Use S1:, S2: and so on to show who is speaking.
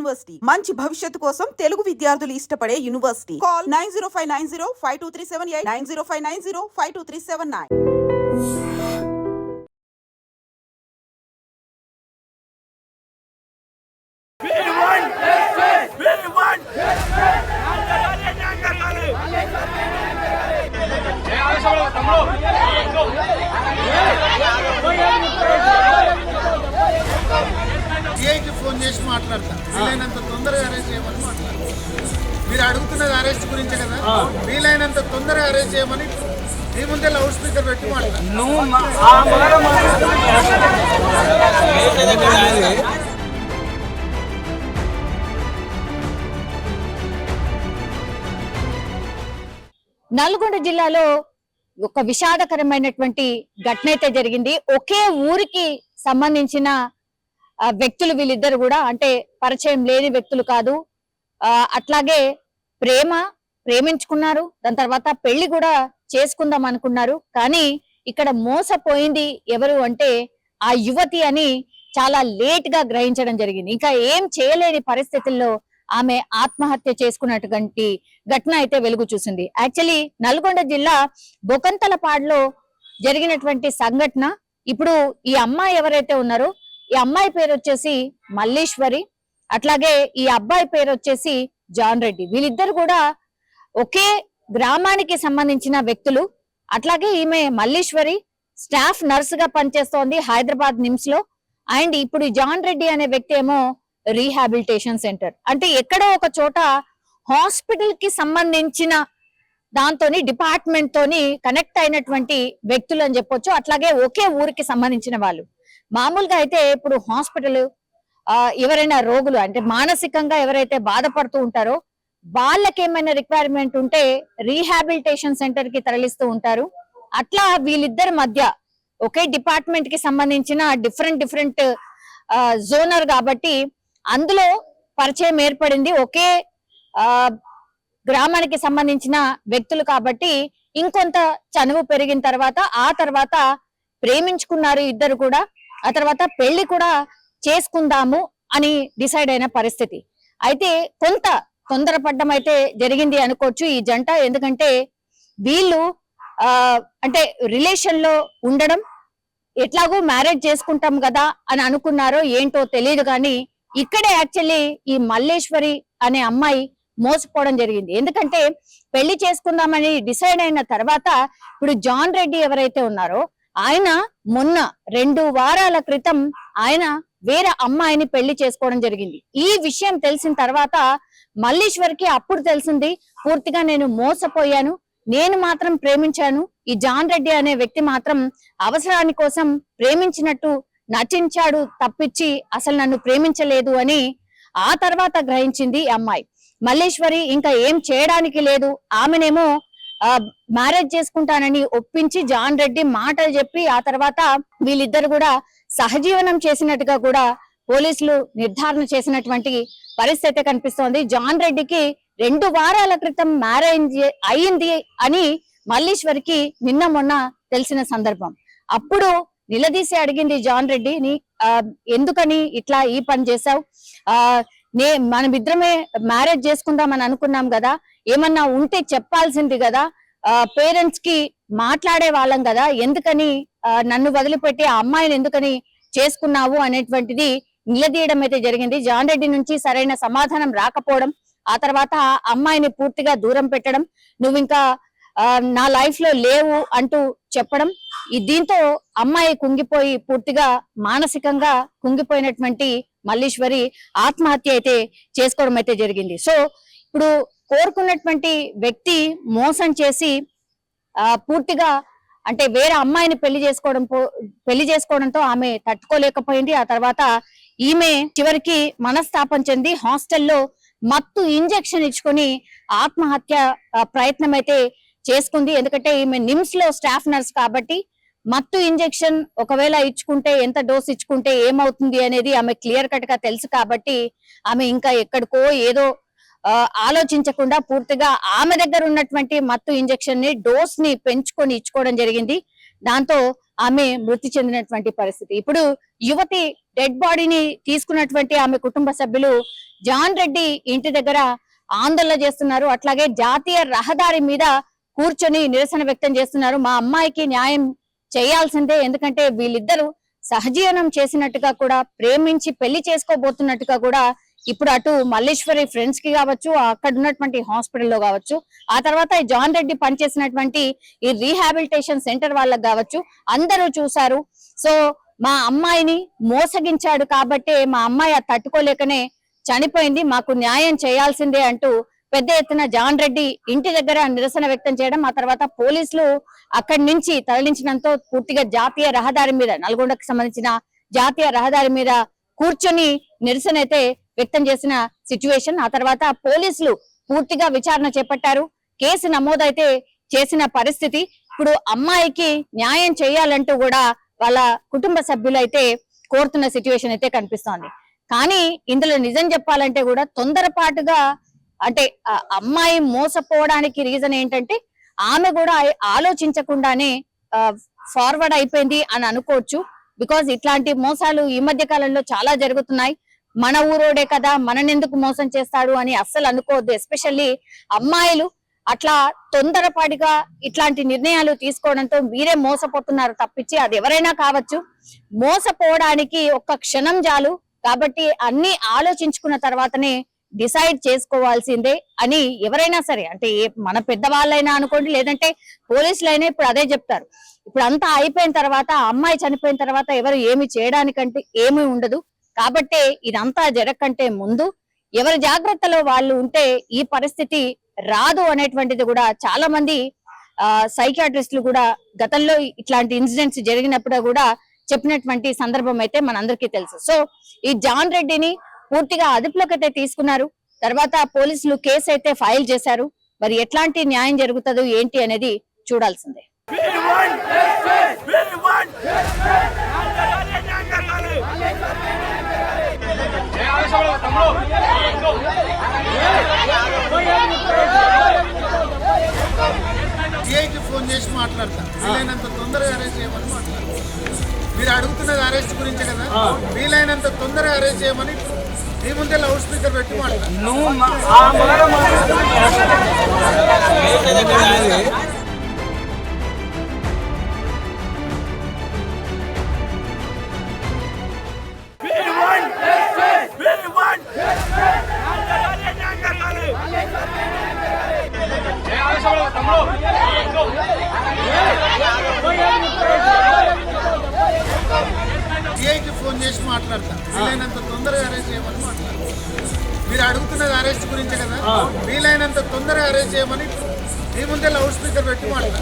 S1: University మంచి భవిష్యత్తు కోసం తెలుగు విద్యార్థులు ఇష్టపడే యూనివర్సిటీ. కాల్ 9059052378 9059052379.
S2: సిఐకి ఫోన్ చేసి మాట్లాడతా, వీలైనంత తొందరగా అరెస్ట్ చేయమని మాట్లాడతా. మీరు అడుగుతున్నది అరెస్ట్ గురించే కదా, వీలైనంత తొందరగా అరెస్ట్ చేయమని మీ ముందే లౌడ్ స్పీకర్ పెట్టి మాట్లాడతా.
S3: నల్గొండ జిల్లాలో ఒక విషాదకరమైనటువంటి ఘటన అయితే జరిగింది. ఒకే ఊరికి సంబంధించిన వ్యక్తులు వీళ్ళిద్దరు కూడా, అంటే పరిచయం లేని వ్యక్తులు కాదు. అట్లాగే ప్రేమించుకున్నారు, దాని తర్వాత పెళ్లి కూడా చేసుకుందాం అనుకున్నారు. కానీ ఇక్కడ మోసపోయింది ఎవరు అంటే ఆ యువతి అని చాలా లేట్ గా గ్రహించడం జరిగింది. ఇంకా ఏం చేయలేని పరిస్థితుల్లో ఆమె ఆత్మహత్య చేసుకున్నటువంటి ఘటన అయితే వెలుగు చూసింది. యాక్చువల్లీ నల్గొండ జిల్లా బొకంతలపాడులో జరిగినటువంటి సంఘటన. ఇప్పుడు ఈ అమ్మాయి ఎవరైతే ఉన్నారో, ఈ అమ్మాయి పేరు వచ్చేసి మల్లీశ్వరి, అట్లాగే ఈ అబ్బాయి పేరు వచ్చేసి జాన్ రెడ్డి. వీళ్ళిద్దరు కూడా ఒకే గ్రామానికి సంబంధించిన వ్యక్తులు. అట్లాగే ఈమె మల్లీశ్వరి స్టాఫ్ నర్స్ గా పనిచేస్తోంది హైదరాబాద్ నిమ్స్ లో. అండ్ ఇప్పుడు జాన్ రెడ్డి అనే వ్యక్తి ఏమో రీహాబిలిటేషన్ సెంటర్, అంటే ఎక్కడో ఒక చోట హాస్పిటల్ కి సంబంధించిన దాంతోని డిపార్ట్మెంట్ తోని కనెక్ట్ అయినటువంటి వ్యక్తులు అని చెప్పొచ్చు. అట్లాగే ఒకే ఊరికి సంబంధించిన వాళ్ళు. మామూలుగా అయితే ఇప్పుడు హాస్పిటల్ ఎవరైనా రోగులు అంటే మానసికంగా ఎవరైతే బాధపడుతూ ఉంటారో వాళ్ళకి ఏమైనా రిక్వైర్మెంట్ ఉంటే రీహాబిలిటేషన్ సెంటర్ కి తరలిస్తూ ఉంటారు. అట్లా వీళ్ళిద్దరి మధ్య ఒకే డిపార్ట్మెంట్ కి సంబంధించిన డిఫరెంట్ జోనర్ కాబట్టి అందులో పరిచయం ఏర్పడింది. ఒకే గ్రామానికి సంబంధించిన వ్యక్తులు కాబట్టి ఇంకొంత చనువు పెరిగిన తర్వాత ఆ తర్వాత ప్రేమించుకున్నారు ఇద్దరు కూడా. ఆ తర్వాత పెళ్లి కూడా చేసుకుందాము అని డిసైడ్ అయిన పరిస్థితి. అయితే కొంత తొందరపడ్డం అయితే జరిగింది అనుకోవచ్చు ఈ జంట. ఎందుకంటే వీళ్ళు అంటే రిలేషన్ లో ఉండడం, ఎట్లాగో మ్యారేజ్ చేసుకుంటాం కదా అని అనుకున్నారో ఏంటో తెలియదు, కానీ ఇక్కడే యాక్చువల్లీ ఈ మల్లేశ్వరి అనే అమ్మాయి మోసపోవడం జరిగింది. ఎందుకంటే పెళ్లి చేసుకుందామని డిసైడ్ అయిన తర్వాత ఇప్పుడు జాన్ రెడ్డి ఎవరైతే ఉన్నారో ఆయన మొన్న 2 వారాల క్రితం ఆయన వేరే అమ్మాయిని పెళ్లి చేసుకోవడం జరిగింది. ఈ విషయం తెలిసిన తర్వాత మల్లీశ్వరికి అప్పుడు తెలిసింది పూర్తిగా నేను మోసపోయాను, నేను మాత్రం ప్రేమించాను, ఈ జాన్ రెడ్డి అనే వ్యక్తి మాత్రం అవసరాని కోసం ప్రేమించినట్టు నటించాడు తప్పించి అసలు నన్ను ప్రేమించలేదు అని ఆ తర్వాత గ్రహించింది ఈ అమ్మాయి. మల్లేశ్వరి ఇంకా ఏం చేయడానికి లేదు, ఆమెనేమో మ్యారేజ్ చేసుకుంటానని ఒప్పించి జాన్ రెడ్డి మాటలు చెప్పి ఆ తర్వాత వీళ్ళిద్దరు కూడా సహజీవనం చేసినట్టుగా కూడా పోలీసులు నిర్ధారణ చేసినటువంటి పరిస్థితి కనిపిస్తోంది. జాన్ రెడ్డికి 2 వారాల క్రితం మ్యారేజ్ అయింది అని మల్లీశ్వరికి నిన్న మొన్న తెలిసిన సందర్భం. అప్పుడు నిలదీసి అడిగింది జాన్ రెడ్డిని, ఎందుకని ఇట్లా ఈ పని చేసావు, మనమిద్దరమే మ్యారేజ్ చేసుకుందామని అనుకున్నాం కదా, ఏమన్నా ఉంటే చెప్పాల్సింది కదా, పేరెంట్స్ కి మాట్లాడే వాళ్ళం కదా, ఎందుకని నన్ను వదిలిపెట్టి ఆ అమ్మాయిని ఎందుకని చేసుకున్నావు అనేటువంటిది నిలదీయడం అయితే జరిగింది. జాన్ రెడ్డి నుంచి సరైన సమాధానం రాకపోవడం, ఆ తర్వాత ఆ అమ్మాయిని పూర్తిగా దూరం పెట్టడం, నువ్వు ఇంకా నా లైఫ్ లో లేవు అంటూ చెప్పడం. దీంతో అమ్మాయి కుంగిపోయి పూర్తిగా మానసికంగా కుంగిపోయినటువంటి మల్లీశ్వరి ఆత్మహత్య అయితే చేసుకోవడం అయితే జరిగింది. సో ఇప్పుడు కోరుకున్నటువంటి వ్యక్తి మోసం చేసి పూర్తిగా అంటే వేరే అమ్మాయిని పెళ్లి చేసుకోవడంతో ఆమె తట్టుకోలేకపోయింది. ఆ తర్వాత ఈమె చివరికి మనస్తాపం చెంది హాస్టల్లో మత్తు ఇంజెక్షన్ ఇచ్చుకొని ఆత్మహత్య ప్రయత్నం అయితే చేసుకుంది. ఎందుకంటే ఈమె నిమ్స్ లో స్టాఫ్ నర్స్ కాబట్టి మత్తు ఇంజెక్షన్ ఒకవేళ ఇచ్చుకుంటే ఎంత డోస్ ఇచ్చుకుంటే ఏమవుతుంది అనేది ఆమె క్లియర్ కట్ గా తెలుసు కాబట్టి ఆమె ఇంకా ఎక్కడికో ఏదో ఆలోచించకుండా పూర్తిగా ఆమె దగ్గర ఉన్నటువంటి మత్తు ఇంజెక్షన్ ని డోస్ ని పెంచుకొని ఇచ్చుకోవడం జరిగింది. దాంతో ఆమె మృతి చెందినటువంటి పరిస్థితి. ఇప్పుడు యువతి డెడ్ బాడీని తీసుకున్నటువంటి ఆమె కుటుంబ సభ్యులు జాన్ రెడ్డి ఇంటి దగ్గర ఆందోళన చేస్తున్నారు. అట్లాగే జాతీయ రహదారి మీద కూర్చొని నిరసన వ్యక్తం చేస్తున్నారు. మా అమ్మాయికి న్యాయం చేయాల్సిందే, ఎందుకంటే వీళ్ళిద్దరూ సహజీవనం చేసినట్టుగా కూడా, ప్రేమించి పెళ్లి చేసుకోబోతున్నట్టుగా కూడా ఇప్పుడు అటు మల్లేశ్వరి ఫ్రెండ్స్ కి కావచ్చు, అక్కడ ఉన్నటువంటి హాస్పిటల్లో కావచ్చు, ఆ తర్వాత ఈ జాన్ రెడ్డి పనిచేసినటువంటి ఈ రీహాబిలిటేషన్ సెంటర్ వాళ్ళకి కావచ్చు, అందరూ చూశారు. సో మా అమ్మాయిని మోసగించాడు కాబట్టే మా అమ్మాయి తట్టుకోలేకనే చనిపోయింది, మాకు న్యాయం చేయాల్సిందే అంటూ పెద్ద ఎత్తున జాన్ రెడ్డి ఇంటి దగ్గర నిరసన వ్యక్తం చేయడం, ఆ తర్వాత పోలీసులు అక్కడి నుంచి తరలించడంతో పూర్తిగా జాతీయ రహదారి మీద, నల్గొండకు సంబంధించిన జాతీయ రహదారి మీద కూర్చొని నిరసన అయితే వ్యక్తం చేసిన సిచ్యువేషన్. ఆ తర్వాత పోలీసులు పూర్తిగా విచారణ చేపట్టారు, కేసు నమోదైతే చేసిన పరిస్థితి. ఇప్పుడు అమ్మాయికి న్యాయం చేయాలంటూ కూడా వాళ్ళ కుటుంబ సభ్యులు అయితే కోరుతున్న సిచ్యువేషన్ అయితే కనిపిస్తోంది. కానీ ఇందులో నిజం చెప్పాలంటే కూడా తొందరపాటుగా, అంటే అమ్మాయి మోసపోవడానికి రీజన్ ఏంటంటే ఆమె కూడా ఆలోచించకుండానే ఫార్వర్డ్ అయిపోయింది అని అనుకోవచ్చు. బికాజ్ ఇట్లాంటి మోసాలు ఈ మధ్య కాలంలో చాలా జరుగుతున్నాయి. మన ఊరోడే కదా, మననెందుకు మోసం చేస్తాడు అని అస్సలు అనుకోవద్దు. ఎస్పెషల్లీ అమ్మాయిలు అట్లా తొందరపాటుగా ఇట్లాంటి నిర్ణయాలు తీసుకోవడంతో మీరే మోసపోతున్నారు తప్పించి అది ఎవరైనా కావచ్చు. మోసపోవడానికి ఒక్క క్షణం చాలు, కాబట్టి అన్ని ఆలోచించుకున్న తర్వాతనే డిసైడ్ చేసుకోవాల్సిందే అని ఎవరైనా సరే, అంటే మన పెద్దవాళ్ళైనా అనుకోండి, లేదంటే పోలీసులైనా ఇప్పుడు అదే చెప్తారు. ఇప్పుడు అంతా అయిపోయిన తర్వాత, అమ్మాయి చనిపోయిన తర్వాత ఎవరు ఏమి చేయడానికంటే ఏమీ ఉండదు. కాబట్టి ఇదంతా జరగకంటే ముందు ఎవరి జాగ్రత్తలో వాళ్ళు ఉంటే ఈ పరిస్థితి రాదు అనేటువంటిది కూడా చాలా మంది సైకియాట్రిస్టులు కూడా గతంలో ఇట్లాంటి ఇన్సిడెంట్స్ జరిగినప్పుడు కూడా చెప్పినటువంటి సందర్భం అయితే మనందరికీ తెలుసు. సో ఈ జాన్ రెడ్డిని పూర్తిగా అదుపులోకి అయితే తీసుకున్నారు. తర్వాత పోలీసులు కేసు అయితే ఫైల్ చేశారు. మరి ఎట్లాంటి న్యాయం జరుగుతుందో ఏంటి అనేది చూడాల్సిందే.
S2: సిఐకి ఫోన్ చేసి మాట్లాడతా, వీలైనంత తొందరగా అరెస్ట్ చేయమని మాట్లాడతా. మీరు అడుగుతున్నది అరెస్ట్ గురించే కదా, వీలైనంత తొందరగా అరెస్ట్ చేయమని మీ ముందే లౌడ్ స్పీకర్ పెట్టి మాట్లాడతా. సిఐకి ఫోన్ చేసి మాట్లాడతా, వీలైనంత తొందరగా అరెస్ట్ చేయమని మాట్లాడతా. మీరు అడుగుతున్నది అరెస్ట్ గురించే కదా, వీలైనంత తొందరగా అరెస్ట్ చేయమని మీ ముందే లౌడ్ స్పీకర్ పెట్టి మాట్లాడతా.